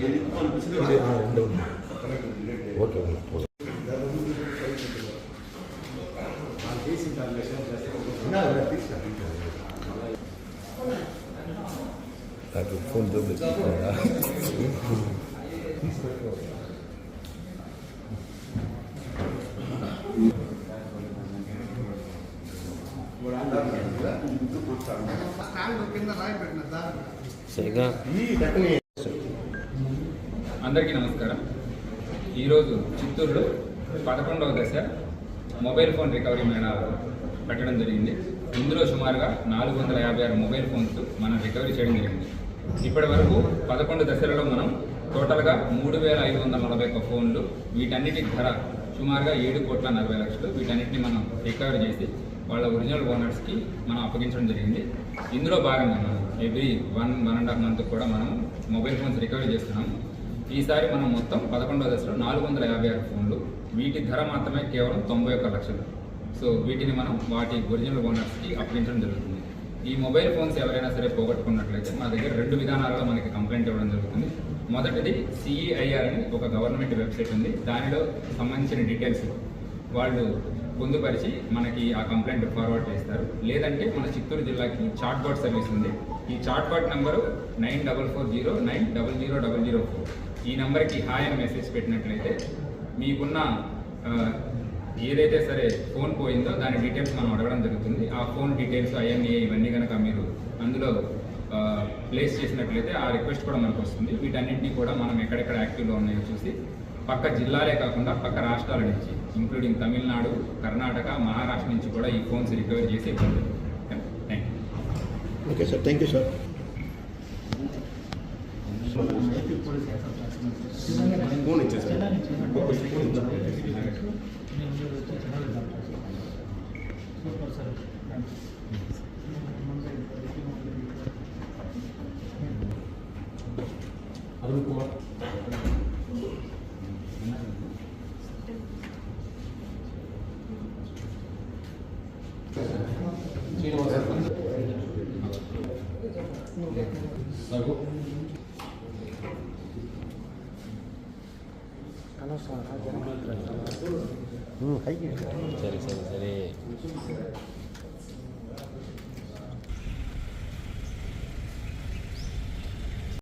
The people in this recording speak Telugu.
ఓకే నాకు ఫోన్ అందరికీ నమస్కారం. ఈరోజు చిత్తూరులో 11వ దశ మొబైల్ ఫోన్ రికవరీ మేళా పెట్టడం జరిగింది. ఇందులో సుమారుగా 456 మొబైల్ ఫోన్స్ మనం రికవరీ చేయడం జరిగింది. ఇప్పటి వరకు 11 దశలలో మనం టోటల్గా 3541 ఫోన్లు, వీటన్నిటి ధర సుమారుగా 7,40,00,000. వీటన్నిటిని మనం రికవరీ చేసి వాళ్ళ ఒరిజినల్ ఓనర్స్కి మనం అప్పగించడం జరిగింది. ఇందులో భాగంగా మనం ఎవ్రీ 1.5 మంత్ కూడా మనం మొబైల్ ఫోన్స్ రికవరీ చేస్తున్నాము. ఈసారి మనం మొత్తం 11వ దశలో 456 ఫోన్లు, వీటి ధర మాత్రమే కేవలం 91 లక్షలు. సో వీటిని మనం వాటి ఒరిజినల్ ఓనర్స్కి అప్పగించడం జరుగుతుంది. ఈ మొబైల్ ఫోన్స్ ఎవరైనా సరే పోగొట్టుకున్నట్లయితే మా దగ్గర 2 విధానాలలో మనకి కంప్లైంట్ ఇవ్వడం జరుగుతుంది. మొదటిది CEIR అని ఒక గవర్నమెంట్ వెబ్సైట్ ఉంది. దానిలో సంబంధించిన డీటెయిల్స్ వాళ్ళు పొందుపరిచి మనకి ఆ కంప్లైంట్ ఫార్వర్డ్ చేస్తారు. లేదంటే మన చిత్తూరు జిల్లాకి చాట్బాట్ సర్వీస్ ఉంది. ఈ చాట్బాట్ నెంబరు 9440900004. ఈ నెంబర్కి హాయ్ అని మెసేజ్ పెట్టినట్లయితే మీకున్న ఏదైతే సరే ఫోన్ పోయిందో దాని డీటెయిల్స్ మనం అడగడం జరుగుతుంది. ఆ ఫోన్ డీటెయిల్స్ IMEI ఇవన్నీ కనుక మీరు అందులో ప్లేస్ చేసినట్లయితే ఆ రిక్వెస్ట్ కూడా మనకు వస్తుంది. వీటన్నింటినీ కూడా మనం ఎక్కడెక్కడ యాక్టివ్లో ఉన్నాయో చూసి పక్క జిల్లాలే కాకుండా పక్క రాష్ట్రాల నుంచి ఇంక్లూడింగ్ తమిళనాడు, కర్ణాటక, మహారాష్ట్ర నుంచి కూడా ఈ ఫోన్స్ రికవరీ చేసి ఇవ్వండి. Thank you. Okay sir, thank you sir. Phone ఇచ్చేసారు. అరుణ్ కుమార్ సరే సరే సరే